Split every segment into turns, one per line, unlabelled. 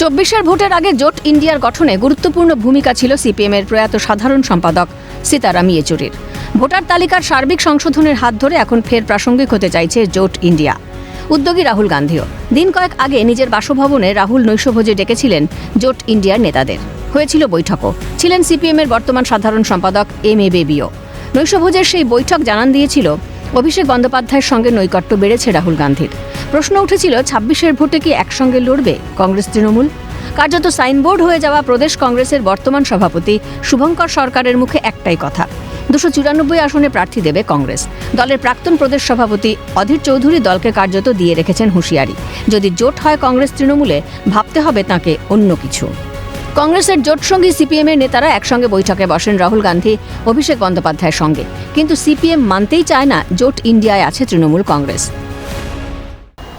চব্বিশের ভোটের আগে জোট ইন্ডিয়ার গঠনে গুরুত্বপূর্ণ ভূমিকা ছিল সিপিএমের প্রয়াত সাধারণ সম্পাদক সীতারাম ইয়েচুরির। ভোটার তালিকার সার্বিক সংশোধনের হাত ধরে এখন ফের প্রাসঙ্গিক হতে চাইছে জোট ইন্ডিয়া। উদ্যোগী রাহুল গান্ধীও দিন কয়েক আগে নিজের বাসভবনে রাহুল নৈশভোজে ডেকেছিলেন জোট ইন্ডিয়ার নেতাদের। হয়েছিল বৈঠকও, ছিলেন সিপিএমের বর্তমান সাধারণ সম্পাদক এম.এ. বেবিও। নৈশভোজের সেই বৈঠক জানান দিয়েছিল অভিষেক বন্দ্যোপাধ্যায়ের সঙ্গে নৈকট্য বেড়েছে রাহুল গান্ধীর। প্রশ্ন উঠেছিল ২৬-এর ভোটে কি একসঙ্গে লড়বে কংগ্রেস তৃণমূল? কার্যত সাইনবোর্ড হয়ে যাওয়া প্রদেশ কংগ্রেসের বর্তমান সভাপতি শুভঙ্কর সরকারের মুখে একটাই কথা, ২৯৪ আসনে প্রার্থী দেবে কংগ্রেস। দলের প্রাক্তন প্রদেশ সভাপতি অধীর চৌধুরী দলকে কার্যত দিয়ে রেখেছেন হুঁশিয়ারি, যদি জোট হয় কংগ্রেস তৃণমূলে ভাবতে হবে তাঁকে অন্য কিছু। কংগ্রেসের জোটসঙ্গী সিপিএমের নেতারা একসঙ্গে বৈঠকে বসেন রাহুল গান্ধী অভিষেক বন্দ্যোপাধ্যায়ের সঙ্গে, কিন্তু সিপিএম মানতেই চায় না জোট ইন্ডিয়ায় আছে তৃণমূল কংগ্রেস।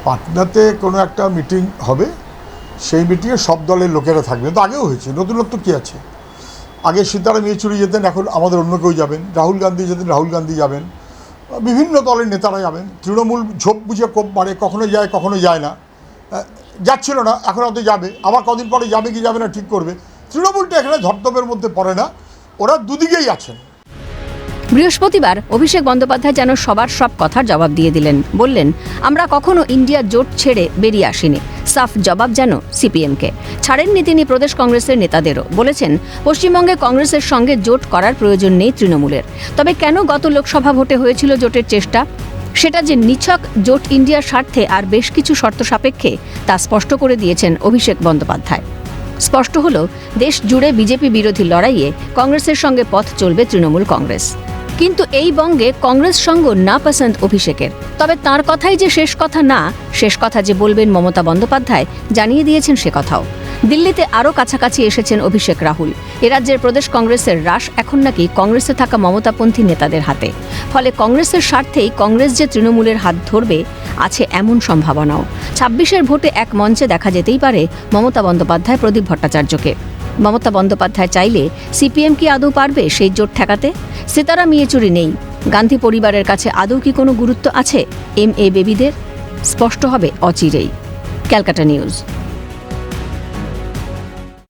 পাটনাতে কোনো একটা মিটিং হবে, সেই মিটিংয়ে সব দলের লোকেরা থাকবে। তো আগেও হয়েছে, নতুনত্ব কী আছে? আগে সীতারাম ইয়েচুরি যেতেন, এখন আমাদের অন্য কেউ যাবেন। রাহুল গান্ধী যেতেন, রাহুল গান্ধী যাবেন। বিভিন্ন দলের নেতারা যাবেন। তৃণমূল ঝোপ বুঝে কোপ মারে, কখনো যায় কখনো যায় না। যাচ্ছিল না, এখন হয়তো যাবে, আবার কদিন পরে যাবে কি যাবে না ঠিক করবে। তৃণমূলটা এখানে ধর্তব্যের মধ্যে পড়ে না, ওরা দুদিকেই আছেন।
বৃহস্পতিবার অভিষেক বন্দ্যোপাধ্যায় যেন সবার সব কথার জবাব দিয়ে দিলেন। বললেন, আমরা কখনো ইন্ডিয়া জোট ছেড়ে বেরিয়ে আসিনি। সাফ জবাব যেন সিপিএমকে। ছাড়েননি তিনি প্রদেশ কংগ্রেসের নেতাদেরও। বলেছেন, পশ্চিমবঙ্গে কংগ্রেসের সঙ্গে জোট করার প্রয়োজন নেই তৃণমূলের। তবে কেন গত লোকসভা ভোটে হয়েছিল জোটের চেষ্টা? সেটা যে নিছক জোট ইন্ডিয়ার স্বার্থে আর বেশ কিছু শর্ত সাপেক্ষে, তা স্পষ্ট করে দিয়েছেন অভিষেক বন্দ্যোপাধ্যায়। স্পষ্ট হলো, দেশ জুড়ে বিজেপি বিরোধী লড়াইয়ে কংগ্রেসের সঙ্গে পথ চলবে তৃণমূল কংগ্রেস। কিন্তু এই বঙ্গে কংগ্রেস সঙ্গ না পছন্দ অভিষেকের। তবে তাঁর কথাই যে শেষ কথা না, শেষ কথা যে বলবেন মমতা বন্দ্যোপাধ্যায় জানিয়ে দিয়েছেন সে কথাও। দিল্লিতে আরও কাছাকাছি এসেছেন অভিষেক রাহুল। এ রাজ্যের প্রদেশ কংগ্রেসের রাশ এখন নাকি কংগ্রেসে থাকা মমতাপন্থী নেতাদের হাতে। ফলে কংগ্রেসের স্বার্থেই কংগ্রেস যে তৃণমূলের হাত ধরবে আছে এমন সম্ভাবনাও। ২৬-এর ভোটে এক মঞ্চে দেখা যেতেই পারে মমতা বন্দ্যোপাধ্যায় প্রদীপ ভট্টাচার্যকে। মমতা বন্দ্যোপাধ্যায় চাইলে সিপিএম কি আদৌ পারবে সেই জোট ঠেকাতে? সীতারাম ইয়েচুরি নেই, গান্ধী পরিবারের কাছে আদৌ কি কোনো গুরুত্ব আছে এম.এ. বেবিদের? স্পষ্ট হবে অচিরেই। ক্যালকাটা নিউজ।